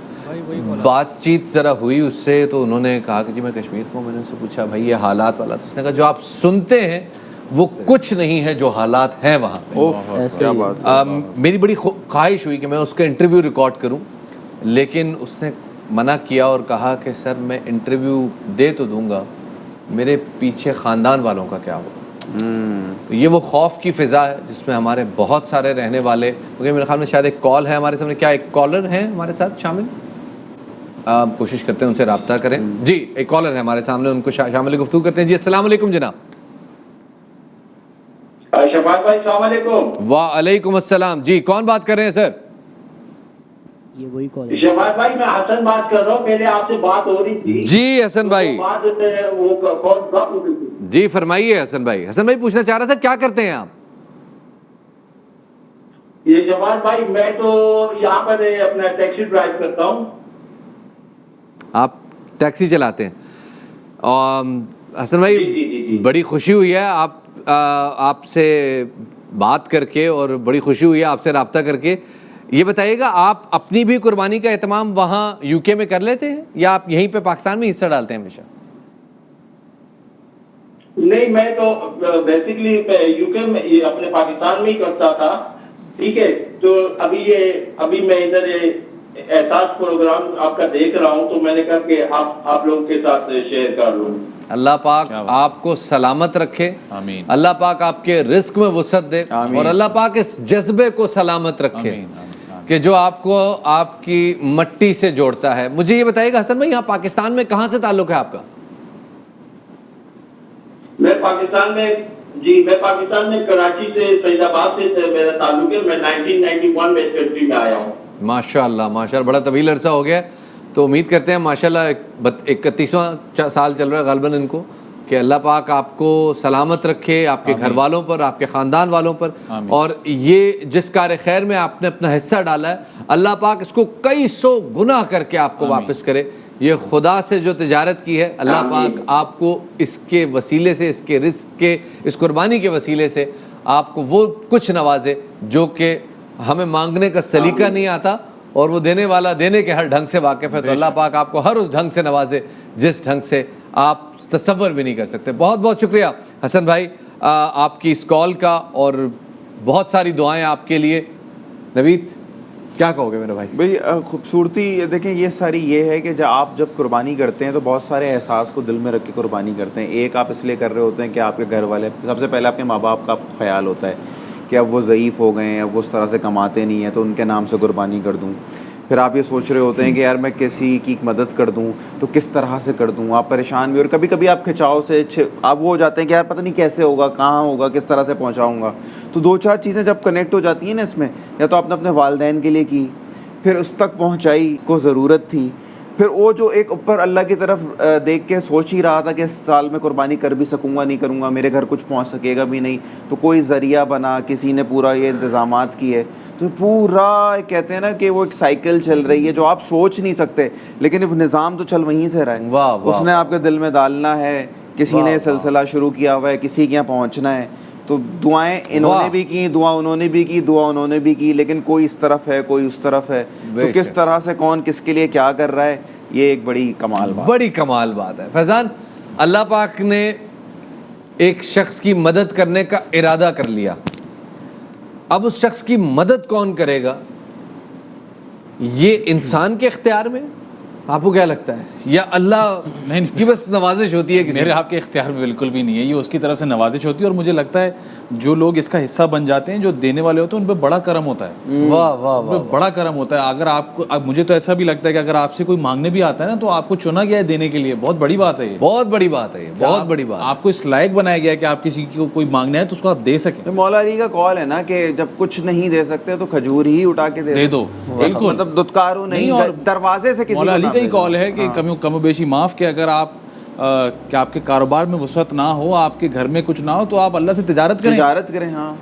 بات چیت ذرا ہوئی اس سے تو انہوں نے کہا کہ جی میں کشمیر کو. میں نے اس سے پوچھا بھائی یہ حالات والا، تو اس نے کہا جو آپ سنتے ہیں وہ کچھ نہیں ہے جو حالات ہیں وہاں پہ. کیا بات. میری بڑی خواہش ہوئی کہ میں اس کا انٹرویو ریکارڈ کروں، لیکن اس نے منع کیا اور کہا کہ سر میں انٹرویو دے تو دوں گا، میرے پیچھے خاندان والوں کا کیا ہوگا. تو یہ وہ خوف کی فضا ہے جس میں ہمارے بہت سارے رہنے والے، کیونکہ میرے خیال میں شاید ایک کال ہے ہمارے سامنے. کیا ایک کالر ہیں ہمارے ساتھ شامل؟ آپ کوشش کرتے ہیں ان سے رابطہ کریں. جی ایک کالر ہے ہمارے سامنے، ان کو شامل گفتگو کرتے ہیں. جی السلام علیکم جناب. شفاعت بھائی السلام علیکم. وعلیکم السلام. جی کون بات کر رہے ہیں سر؟ یہ وہی کال ہے. شفاعت بھائی میں حسن بات کر رہا ہوں. پہلے آپ سے بات ہو رہی تھی. جی حسن بھائی. وہ کال ڈراپ ہو گئی تھی. جی فرمائیے حسن بھائی. حسن بھائی پوچھنا چاہ رہا تھا کیا کرتے ہیں آپ؟ یہ شفاعت بھائی میں تو یہاں پر اپنا ٹیکسی ڈرائیو کرتا ہوں. آپ ٹیکسی چلاتے ہیں. حسن بھائی جی. بڑی خوشی ہوئی ہے آپ سے بات کر کے، اور بڑی خوشی ہوئی ہے آپ سے رابطہ کر کے. یہ بتائیے گا آپ اپنی بھی قربانی کا اہتمام وہاں یو کے میں کر لیتے ہیں یا آپ یہیں پہ پاکستان میں حصہ ڈالتے ہیں ہمیشہ؟ نہیں میں تو بیسیکلی یو کے میں اپنے پاکستان میں ہی کرتا تھا. ٹھیک ہے. تو ابھی میں ادھر احساس پروگرام آپ کا دیکھ رہا ہوں تو میں نے کہا کہ آپ لوگوں کے ساتھ شیئر کر لوں. اللہ پاک آپ کو سلامت رکھے. آمین. اللہ پاک آپ کے رزق میں وسعت دے. اور اللہ پاک اس جذبے کو سلامت رکھے کہ جو آپ کو آپ کی مٹی سے جوڑتا ہے. مجھے یہ بتائیے گا حسن بھائی یہاں پاکستان میں کہاں سے تعلق ہے آپ کا؟ میں پاکستان میں کراچی سے، سعید آباد سے میرا تعلق ہے. میں 1991 میں اس کنٹری میں آیا ہوں. ماشاءاللہ ماشاءاللہ. بڑا طویل عرصہ ہو گیا تو امید کرتے ہیں ماشاءاللہ 31واں سال چل رہا ہے غالباً ان کو، کہ اللہ پاک آپ کو سلامت رکھے، آپ کے گھر والوں پر، آپ کے خاندان والوں پر. اور یہ جس کار خیر میں آپ نے اپنا حصہ ڈالا ہے اللہ پاک اس کو کئی 100 گنا کر کے آپ کو واپس کرے. یہ خدا سے جو تجارت کی ہے اللہ پاک آپ کو اس کے وسیلے سے، اس کے رزق کے، اس قربانی کے وسیلے سے آپ کو وہ کچھ نوازے جو کہ ہمیں مانگنے کا سلیقہ نہیں آتا، اور وہ دینے والا دینے کے ہر ڈھنگ سے واقف ہے. تو اللہ پاک آپ کو ہر اس ڈھنگ سے نوازے جس ڈھنگ سے آپ تصور بھی نہیں کر سکتے. بہت بہت شکریہ حسن بھائی آپ کی اس کال کا، اور بہت ساری دعائیں آپ کے لیے. نوید کیا کہو گے میرے بھائی؟ بھائی خوبصورتی دیکھیں یہ ساری یہ ہے کہ جب قربانی کرتے ہیں تو بہت سارے احساس کو دل میں رکھ کے قربانی کرتے ہیں. ایک آپ اس لیے کر رہے ہوتے ہیں کہ آپ کے گھر والے، سب سے پہلے آپ کے ماں باپ کا آپ کو خیال ہوتا ہے کہ اب وہ ضعیف ہو گئے ہیں، اب وہ اس طرح سے کماتے نہیں ہیں تو ان کے نام سے قربانی کر دوں. پھر آپ یہ سوچ رہے ہوتے ہیں کہ یار میں کسی کی مدد کر دوں تو کس طرح سے کر دوں. آپ پریشان بھی، اور کبھی کبھی آپ کھچاؤ سے آپ وہ ہو جاتے ہیں کہ یار پتہ نہیں کیسے ہوگا، کہاں ہوگا، کس طرح سے پہنچاؤں گا. تو 2-4 چیزیں جب کنیکٹ ہو جاتی ہیں نا اس میں، یا تو آپ نے اپنے والدین کے لیے کی، پھر اس تک پہنچائی کو ضرورت تھی. پھر وہ جو ایک اوپر اللہ کی طرف دیکھ کے سوچ ہی رہا تھا کہ اس سال میں قربانی کر بھی سکوں گا نہیں کروں گا, میرے گھر کچھ پہنچ سکے گا بھی نہیں, تو کوئی ذریعہ بنا, کسی نے پورا یہ انتظامات کیے, تو پورا کہتے ہیں نا کہ وہ ایک سائیکل چل رہی ہے جو آپ سوچ نہیں سکتے, لیکن اب نظام تو چل وہیں سے رہا ہے. اس نے آپ کے دل میں ڈالنا ہے, کسی نے سلسلہ شروع کیا ہوا ہے, کسی کے یہاں پہنچنا ہے. تو دعائیں انہوں نے بھی کی, دعا انہوں نے بھی کی, دعا انہوں نے بھی کی, لیکن کوئی اس طرف ہے, کوئی اس طرف ہے. تو کس طرح سے کون کس کے لیے کیا کر رہا ہے, یہ ایک بڑی کمال بات ہے. فیضان, اللہ پاک نے ایک شخص کی مدد کرنے کا ارادہ کر لیا, اب اس شخص کی مدد کون کرے گا, یہ انسان کے اختیار میں, آپ کو کیا لگتا ہے, یا اللہ کی بس نوازش ہوتی ہے کسی؟ میرے آپ کے اختیار میں بالکل بھی نہیں ہے, یہ اس کی طرف سے نوازش ہوتی ہے. اور مجھے لگتا ہے جو لوگ اس کا حصہ بن جاتے ہیں, جو دینے والے ہوتے ہیں, ان پہ بڑا کرم ہوتا ہے. واہ واہ ان پہ بڑا کرم ہوتا ہے. اگر آپ کو, مجھے تو ایسا بھی لگتا ہے کہ اگر آپ سے کوئی مانگنے بھی آتا ہے نا, تو آپ کو چنا گیا ہے دینے کے لیے, بہت بڑی بات ہے یہ, بہت بڑی بات ہے یہ, بہت بڑی بات. آپ کو اس لائق بنایا گیا ہے کہ آپ کسی کو کوئی مانگنا ہے تو اس کو آپ دے سکیں. مولا علی کا قول ہے نا کہ جب کچھ نہیں دے سکتے تو کھجور ہی اٹھا کے دے دو. بالکل, مطلب دتکارو نہیں, دروازے سے کسی. مولا علی کا ہی قول ہے کہ کم و بیشی معاف, کہ اگر آپ کہ آپ کے کاروبار میں وسعت نہ ہو, آپ کے گھر میں کچھ نہ ہو, تو آپ اللہ سے تجارت کریں. ہاں,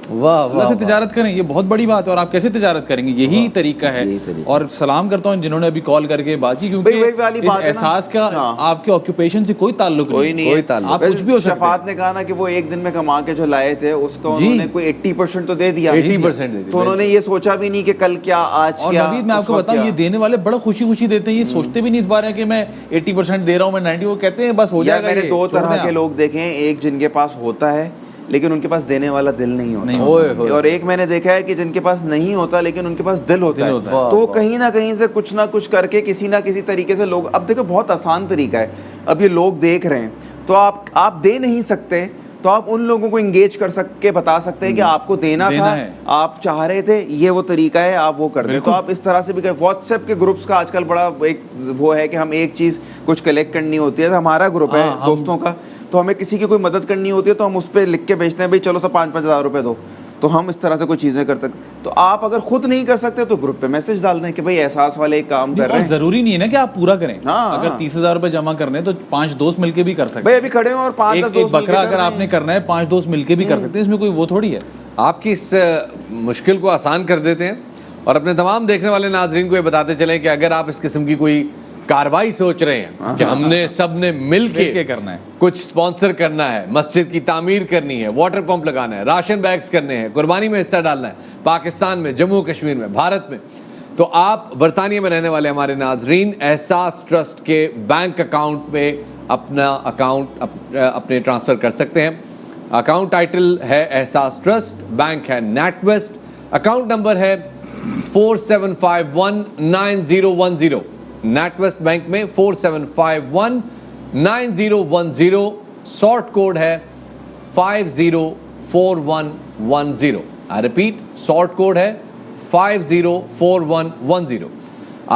اللہ سے تجارت کریں, یہ بہت بڑی بات ہے. اور آپ کیسے تجارت کریں گے, یہی طریقہ ہے. اور سلام کرتا ہوں جنہوں نے ابھی کال کر کے بات کی, کیونکہ اس احساس کا آپ کے آکوپیشن سے کوئی تعلق نہیں ہے. آپ کچھ بھی ہو سکتے ہیں. شفاعت نے کہا نا کہ وہ ایک دن میں کما کے جو لائے تھے اس کو انہوں نے کوئی 80% تو دے دیا, 80% تو انہوں نے یہ سوچا بھی نہیں کہ کل کیا, آج کیا. اور میں آپ کو بتاؤں, یہ دینے والے بڑا خوشی خوشی دیتے ہیں, یہ سوچتے بھی نہیں اس بارے کہ میں 80% دے رہا ہوں, میں 90, وہ کہتے ہیں بس ہو جائے گا. میں نے دو طرح کے لوگ دیکھے ہیں, ایک جن کے پاس ہوتا ہے لیکن ان کے پاس دینے والا دل نہیں ہوتا, اور ایک میں نے دیکھا ہے کہ جن کے پاس نہیں ہوتا لیکن ان کے پاس دل ہوتا ہے. تو کہیں نہ کہیں سے کچھ نہ کچھ کر کے کسی نہ کسی طریقے سے لوگ, اب دیکھو بہت آسان طریقہ ہے, اب یہ لوگ دیکھ رہے ہیں تو آپ دے نہیں سکتے, تو آپ ان لوگوں کو انگیج کر کے بتا سکتے ہیں کہ آپ کو دینا تھا, آپ چاہ رہے تھے, یہ وہ طریقہ ہے, آپ وہ کر دیں. تو آپ اس طرح سے بھی کریں. واٹس ایپ کے گروپس کا آج کل بڑا ایک وہ ہے کہ ہم ایک چیز کچھ کلیکٹ کرنی ہوتی ہے, ہمارا گروپ ہے دوستوں کا, تو ہمیں کسی کی کوئی مدد کرنی ہوتی ہے تو ہم اس پہ لکھ کے بھیجتے ہیں بھائی چلو سب 5-5 ہزار روپے دو, تو ہم اس طرح سے کوئی چیزیں کر سکتے. تو آپ اگر خود نہیں کر سکتے تو گروپ پہ میسج ڈال دیں کہ بھائی احساس والے ایک کام کر رہے ہیں. ضروری نہیں ہے نا کہ آپ پورا کریں, اگر 30,000 روپے جمع کرنے ہیں تو 5 دوست مل کے بھی کر سکتے ہیں. بھائی ابھی کھڑے ہوں اور 5-10 دوست بکرا اگر آپ نے کرنا ہے 5 دوست مل کے بھی کر سکتے ہیں, اس میں کوئی وہ تھوڑی ہے. آپ کی اس مشکل کو آسان کر دیتے ہیں, اور اپنے تمام دیکھنے والے ناظرین کو یہ بتاتے چلیں کہ اگر آپ اس قسم کی کوئی کاروائی سوچ رہے ہیں کہ ہم نے سب نے مل کے کرنا ہے, کچھ سپانسر کرنا ہے, مسجد کی تعمیر کرنی ہے, واٹر پمپ لگانا ہے, راشن بیگز کرنے ہیں, قربانی میں حصہ ڈالنا ہے, پاکستان میں, جموں کشمیر میں, بھارت میں, تو آپ برطانیہ میں رہنے والے ہمارے ناظرین احساس ٹرسٹ کے بینک اکاؤنٹ میں اپنا اکاؤنٹ اپنے ٹرانسفر کر سکتے ہیں. اکاؤنٹ ٹائٹل ہے احساس ٹرسٹ, بینک ہے نیٹ ویسٹ, اکاؤنٹ نمبر ہے 47519010, نیٹ ویسٹ بینک میں 47519010, سارٹ کوڈ ہے 504110. آئی ریپیٹ, سارٹ کوڈ ہے 504110.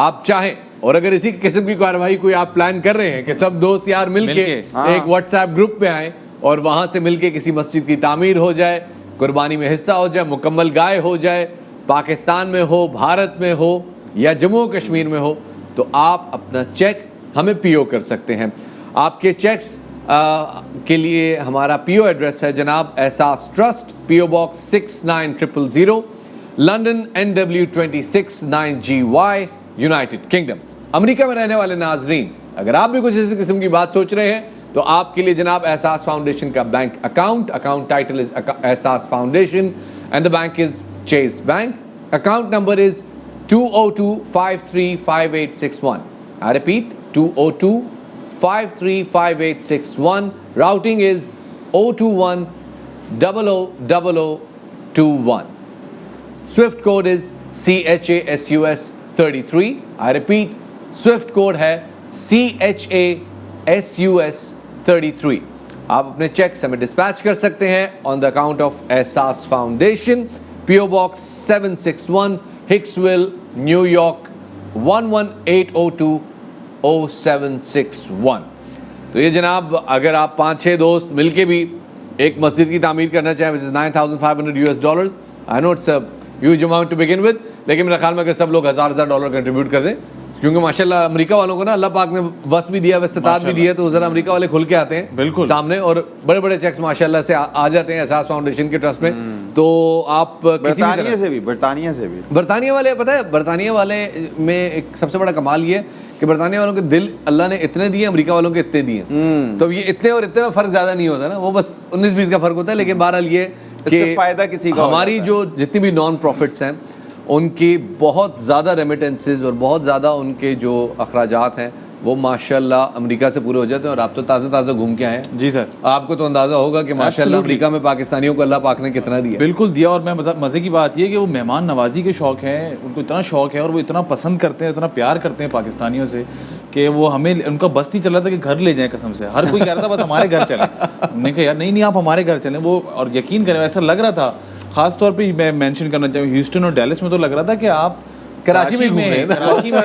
آپ چاہیں اور اگر اسی قسم کی کارروائی کوئی آپ پلان کر رہے ہیں کہ سب دوست یار مل کے ایک واٹس ایپ گروپ پہ آئیں اور وہاں سے مل کے کسی مسجد کی تعمیر ہو جائے, قربانی میں حصہ ہو جائے, مکمل گائے ہو جائے, پاکستان میں ہو, بھارت میں ہو یا جموں کشمیر میں ہو, تو آپ اپنا چیک ہمیں پی او کر سکتے ہیں. آپ کے چیکس کے لیے ہمارا پی او ایڈریس ہے جناب Ehsaas trust, P O box 69000, London NW26 9GY, United Kingdom. امریکہ میں رہنے والے ناظرین اگر آپ بھی کچھ اسی قسم کی بات سوچ رہے ہیں تو آپ کے لیے جناب احساس فاؤنڈیشن کا بینک اکاؤنٹ ٹائٹل از احساس foundation and the bank is Chase Bank. Account number is 202535861. I repeat, 202535861. Routing is 021000021. Swift code is CHASUS33. I repeat, Swift code ہے CHASUS33. آپ اپنے چیکس ہمیں ڈسپیچ کر سکتے ہیں آن دا اکاؤنٹ آف احساس foundation, پی O box 761, ہکسویل, new York 118020761. تو یہ جناب اگر آپ 5-6 دوست مل کے بھی ایک مسجد کی تعمیر کرنا چاہیں which is $9,500, I know it's a huge amount to begin with, لیکن میرا خیال میں اگر سب لوگ $1000 کنٹریبیوٹ کر دیں, کیونکہ ماشاءاللہ امریکہ والوں کو نا اللہ پاک نے وس بھی دیا, استطاعت بھی دی ہے, تو ذرا امریکہ والے کھل کے آتے ہیں بالکل سامنے, اور بڑے بڑے چیکس ماشاءاللہ سے آ جاتے ہیں احساس فاؤنڈیشن کے ٹرسٹ میں. تو آپ برطانیہ سے بھی برطانیہ والے, پتہ ہے برطانیہ والے میں ایک سب سے بڑا کمال یہ ہے کہ برطانیہ والوں کے دل اللہ نے اتنے دیے, امریکہ والوں کے اتنے دیے, تو یہ اتنے اور اتنے میں فرق زیادہ نہیں ہوتا نا, وہ بس 19-20 کا فرق ہوتا ہے. لیکن بہرحال یہ کہ فائدہ کسی کا ہماری جو جتنی بھی نان پروفٹس ہیں ان کی بہت زیادہ ریمیٹنسز اور بہت زیادہ ان کے جو اخراجات ہیں وہ ماشاءاللہ امریکہ سے پورے ہو جاتے ہیں. اور آپ تو تازہ گھوم کے آئے ہیں. جی سر, آپ کو تو اندازہ ہوگا کہ ماشاءاللہ امریکہ میں پاکستانیوں کو اللہ پاک نے کتنا دیا. بالکل دیا. اور میں مزے کی بات یہ ہے کہ وہ مہمان نوازی کے شوق ہیں, ان کو اتنا شوق ہے اور وہ اتنا پسند کرتے ہیں, اتنا پیار کرتے ہیں پاکستانیوں سے کہ وہ ہمیں, ان کا بس نہیں چل رہا تھا کہ گھر لے جائیں قسم سے. ہر کوئی کہہ رہا تھا بس ہمارے گھر چلیں. ہم نے کہا یار نہیں آپ ہمارے گھر چلیں. وہ اور یقین کریں ایسا لگ رہا تھا, خاص طور پہ میں مینشن کرنا چاہوں ہیوسٹن اور ڈیلس میں تو لگ رہا تھا کہ آپ کراچی میں ہیں یا وہ اکثر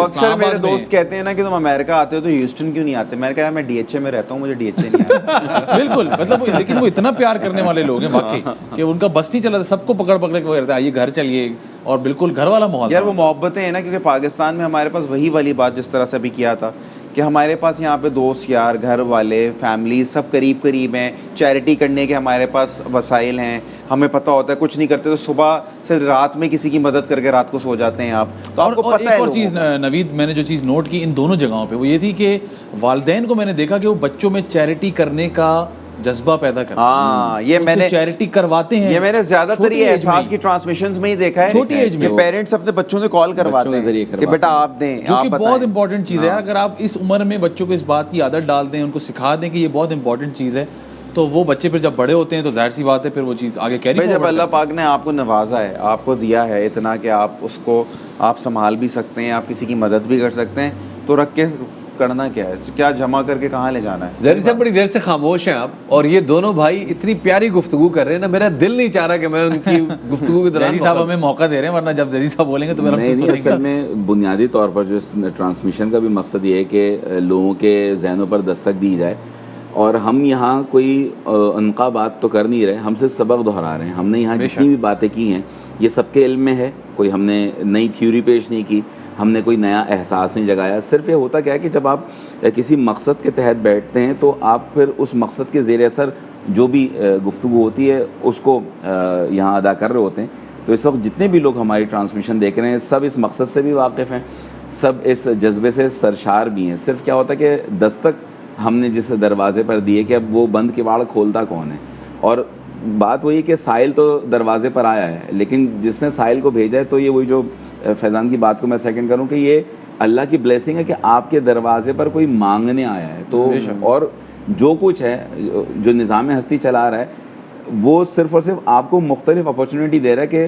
اسلام میرے آباد میں. دوست کہتے ہیں نا کہ تم امریکہ آتے ہو تو ہیوسٹن کیوں نہیں آتے. میں نے کہا میں DHA میں رہتا ہوں, مجھے DHA نہیں آتا. بالکل, مطلب لیکن وہ اتنا پیار کرنے والے لوگ ہیں واقعی کہ ان کا بس نہیں چلا تھا, سب کو پکڑ کے وہ کہتے ہیں آئیے گھر چلیے, اور بالکل گھر والا ماحول. یار وہ محبتیں ہیں نا, کیونکہ پاکستان میں ہمارے پاس وہی والی بات جس طرح سے ابھی کیا تھا کہ ہمارے پاس یہاں پہ دوست یار, گھر والے, فیملی سب قریب ہیں, چیریٹی کرنے کے ہمارے پاس وسائل ہیں, ہمیں پتہ ہوتا ہے کچھ نہیں کرتے تو صبح سے رات میں کسی کی مدد کر کے رات کو سو جاتے ہیں آپ. تو آپ کو پتہ ہے. ایک اور چیز نوید, میں نے جو چیز نوٹ کی ان دونوں جگہوں پہ وہ یہ تھی کہ والدین کو میں نے دیکھا کہ وہ بچوں میں چیریٹی کرنے کا جذبہ پیدا کرتے ہیں. ہاں یہ میں نے چیریٹی کرواتے ہیں, یہ میں نے زیادہ تر یہ احساس کی ٹرانسمیشنز میں ہی دیکھا ہے چھوٹی ایج میں کہ پیرنٹس اپنے بچوں سے کال کرواتے ہیں کہ بیٹا آپ دیں, جو کہ بہت امپورٹنٹ چیز ہے. اگر آپ اس عمر میں بچوں کو اس بات کی عادت ڈال دیں, ان کو سکھا دیں کہ یہ بہت امپورٹنٹ چیز ہے, تو وہ بچے پھر جب بڑے ہوتے ہیں تو ظاہر سی بات ہے پھر وہ چیز آگے کیری فارورڈ. جب اللہ پاک نے آپ کو نوازا ہے, آپ کو دیا ہے اتنا کہ آپ اس کو آپ سنبھال بھی سکتے ہیں, آپ کسی کی مدد بھی کر سکتے ہیں, تو رکھ کے کرنا کیا ہے, کیا جمع کر کے کہاں لے جانا ہے. زہری صاحب بڑی دیر سے خاموش ہیں آپ, اور یہ دونوں بھائی اتنی پیاری گفتگو کر رہے ہیں نا, میرا دل نہیں چاہ رہا کہ میں ان کی گفتگو کے دوران. زہری صاحب ہمیں موقع دے رہے ہیں, ورنہ جب زہری صاحب بولیں گے تو میرا نہیں, اصل میں بنیادی طور پر جو اس ٹرانسمیشن کا بھی مقصد یہ ہے کہ لوگوں کے ذہنوں پر دستک دی جائے. اور ہم یہاں کوئی انقا بات تو کر نہیں رہے, ہم صرف سبق دہرا رہے ہیں. ہم نے یہاں جتنی بھی باتیں کی ہیں یہ سب کے علم میں ہے, کوئی ہم نے نئی تھیوری پیش نہیں کی, ہم نے کوئی نیا احساس نہیں جگایا. صرف یہ ہوتا کیا ہے کہ جب آپ کسی مقصد کے تحت بیٹھتے ہیں تو آپ پھر اس مقصد کے زیر اثر جو بھی گفتگو ہوتی ہے اس کو یہاں ادا کر رہے ہوتے ہیں. تو اس وقت جتنے بھی لوگ ہماری ٹرانسمیشن دیکھ رہے ہیں سب اس مقصد سے بھی واقف ہیں, سب اس جذبے سے سرشار بھی ہیں. صرف کیا ہوتا ہے کہ دستک ہم نے جس دروازے پر دیے کہ اب وہ بند کواڑ کھولتا کون ہے. اور بات وہی کہ سائل تو دروازے پر آیا ہے, لیکن جس نے سائل کو بھیجا ہے, تو یہ وہی جو فیضان کی بات کو میں سیکنڈ کروں کہ یہ اللہ کی بلیسنگ ہے کہ آپ کے دروازے پر کوئی مانگنے آیا ہے. تو اور جو کچھ ہے جو نظام ہستی چلا رہا ہے وہ صرف اور صرف آپ کو مختلف اپرچونیٹی دے رہا ہے کہ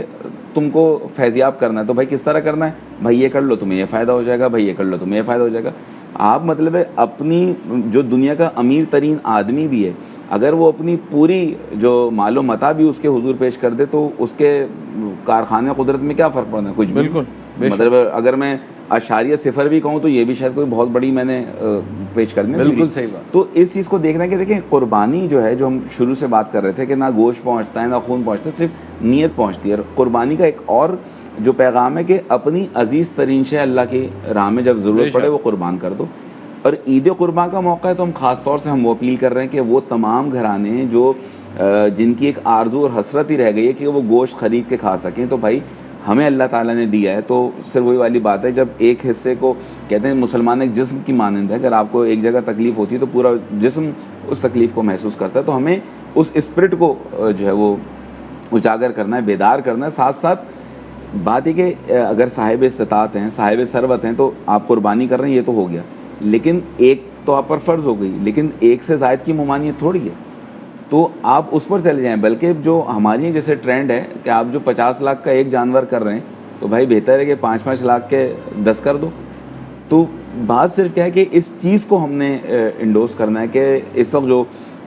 تم کو فیضیاب کرنا ہے. تو بھائی کس طرح کرنا ہے, بھائی یہ کر لو تمہیں یہ فائدہ ہو جائے گا, بھائی یہ کر لو تمہیں یہ فائدہ ہو جائے گا. آپ مطلب ہے اپنی جو دنیا کا امیر ترین آدمی بھی ہے, اگر وہ اپنی پوری جو مال و متاع بھی اس کے حضور پیش کر دے تو اس کے کارخانے قدرت میں کیا فرق پڑنا ہے, کچھ بھی. بالکل مطلب اگر میں 0.0 بھی کہوں تو یہ بھی شاید کوئی بہت بڑی میں نے پیش کرنی ہے. بالکل صحیح بات. تو اس چیز کو دیکھنا کہ دیکھیں قربانی جو ہے, جو ہم شروع سے بات کر رہے تھے کہ نہ گوشت پہنچتا ہے نہ خون پہنچتا ہے, صرف نیت پہنچتی ہے. اور قربانی کا ایک اور جو پیغام ہے کہ اپنی عزیز ترین شے اللہ کی راہ میں جب ضرورت پڑے وہ قربان کر دو. اور عید قربان کا موقع ہے تو ہم خاص طور سے ہم وہ اپیل کر رہے ہیں کہ وہ تمام گھرانے ہیں جو جن کی ایک آرزو اور حسرت ہی رہ گئی ہے کہ وہ گوشت خرید کے کھا سکیں, تو بھائی ہمیں اللہ تعالیٰ نے دیا ہے. تو صرف وہی والی بات ہے, جب ایک حصے کو کہتے ہیں مسلمان ایک جسم کی مانند ہے, اگر آپ کو ایک جگہ تکلیف ہوتی ہے تو پورا جسم اس تکلیف کو محسوس کرتا ہے. تو ہمیں اس اسپرٹ کو جو ہے وہ اجاگر کرنا ہے, بیدار کرنا ہے. ساتھ ساتھ بات یہ کہ اگر صاحب استطاعت ہیں, صاحب ثروت ہیں, تو آپ قربانی کر رہے ہیں, یہ تو ہو گیا, لیکن ایک تو آپ پر فرض ہو گئی, لیکن ایک سے زائد کی ممانعت تھوڑی ہے. تو آپ اس پر چلے جائیں. بلکہ جو ہماری جیسے ٹرینڈ ہے کہ آپ جو 50 لاکھ کا ایک جانور کر رہے ہیں, تو بھائی بہتر ہے کہ 5-5 لاکھ کے 10 کر دو. تو بات صرف کیا ہے کہ اس چیز کو ہم نے انڈوس کرنا ہے کہ اس وقت جو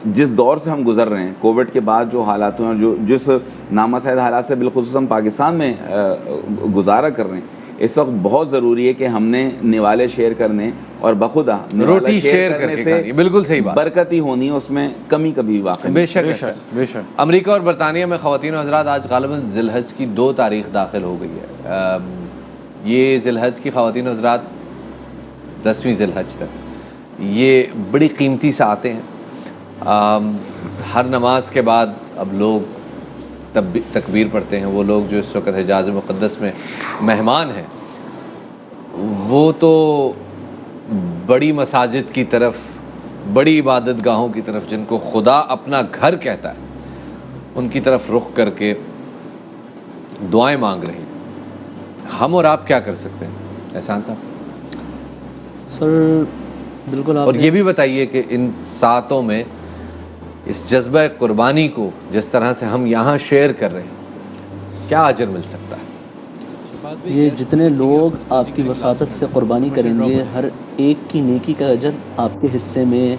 جس دور سے ہم گزر رہے ہیں, کووڈ کے بعد جو حالات ہیں اور جو جس نامساعد حالات سے بالخصوص ہم پاکستان میں گزارا کر رہے ہیں, اس وقت بہت ضروری ہے کہ ہم نے نوالے شیئر کرنے اور بخدا نوالہ روٹی شیئر کر کرنے کے سے کھانی، بالکل صحیح بات، برکت ہی ہونی ہے، اس میں کمی کبھی واقع بے شک ایسا ہے۔ بے شک امریکہ اور برطانیہ میں خواتین و حضرات آج غالباً ذی الحج کی 2 تاریخ داخل ہو گئی ہے۔ یہ ذی الحج کی خواتین و حضرات 10ویں ذی الحج تک یہ بڑی قیمتی ساعتیں ہیں۔ ہر نماز کے بعد اب لوگ تکبیر پڑھتے ہیں، وہ لوگ جو اس وقت حجاز مقدس میں مہمان ہیں وہ تو بڑی مساجد کی طرف، بڑی عبادت گاہوں کی طرف، جن کو خدا اپنا گھر کہتا ہے، ان کی طرف رخ کر کے دعائیں مانگ رہے ہیں۔ ہم اور آپ کیا کر سکتے ہیں احسان صاحب؟ سر بالکل آپ اور یہ بھی بتائیے کہ ان ساعتوں میں اس جذبہ قربانی کو جس طرح سے ہم یہاں شیئر کر رہے ہیں، کیا اجر مل سکتا ہے؟ یہ جتنے لوگ آپ کی وساطت سے قربانی کریں گے، ہر ایک کی نیکی کا اجر آپ کے حصے میں،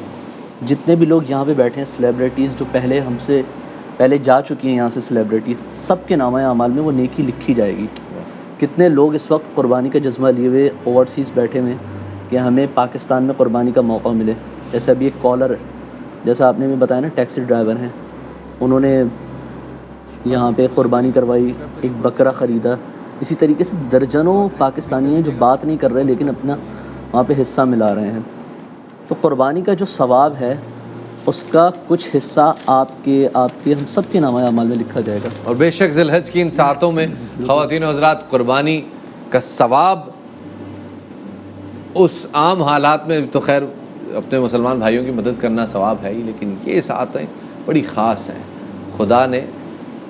جتنے بھی لوگ یہاں پہ بیٹھے ہیں سیلیبریٹیز جو پہلے ہم سے پہلے جا چکی ہیں یہاں سے سیلیبریٹیز، سب کے نامہ اعمال میں وہ نیکی لکھی جائے گی۔ کتنے لوگ اس وقت قربانی کا جذبہ لیے ہوئے اوورسیز بیٹھے ہوئے کہ ہمیں پاکستان میں قربانی کا موقع ملے۔ جیسے ابھی ایک کالر ہے، جیسا آپ نے بھی بتایا نا، ٹیکسی ڈرائیور ہیں، انہوں نے یہاں پہ قربانی کروائی، ایک بکرا خریدا۔ اسی طریقے سے درجنوں پاکستانی ہیں جو بات نہیں کر رہے لیکن اپنا وہاں پہ حصہ ملا رہے ہیں۔ تو قربانی کا جو ثواب ہے اس کا کچھ حصہ آپ کے ہم سب کے نامہ اعمال میں لکھا جائے گا۔ اور بے شک ذی الحج کی ان ساعتوں میں خواتین و حضرات قربانی کا ثواب اس عام حالات میں تو خیر اپنے مسلمان بھائیوں کی مدد کرنا ثواب ہے ہی، لیکن یہ ساعتیں بڑی خاص ہیں۔ خدا نے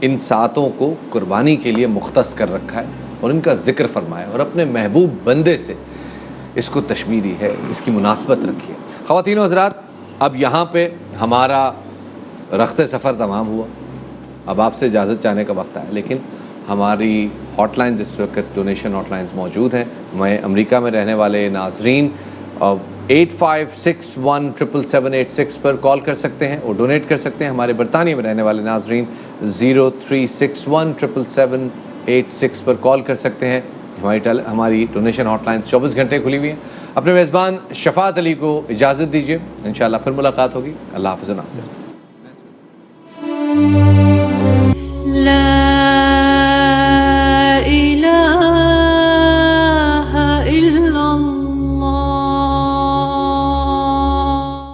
ان ساعتوں کو قربانی کے لیے مختص کر رکھا ہے اور ان کا ذکر فرمایا اور اپنے محبوب بندے سے اس کو تشمیری ہے، اس کی مناسبت رکھی ہے۔ خواتین و حضرات، اب یہاں پہ ہمارا رخت سفر تمام ہوا، اب آپ سے اجازت چاہنے کا وقت ہے، لیکن ہماری ہاٹ لائنز اس وقت ڈونیشن ہاٹ لائنز موجود ہیں۔ میں امریکہ میں رہنے والے ناظرین 8561777786 پر کال کر سکتے ہیں اور ڈونیٹ کر سکتے ہیں۔ ہمارے برطانیہ میں رہنے والے ناظرین 0361777786 پر کال کر سکتے ہیں۔ ہماری ڈونیشن ہاٹ لائن 24 گھنٹے کھلی ہوئی ہیں۔ اپنے میزبان شفاعت علی کو اجازت دیجیے، انشاءاللہ پھر ملاقات ہوگی۔ اللہ حافظ ناظرین۔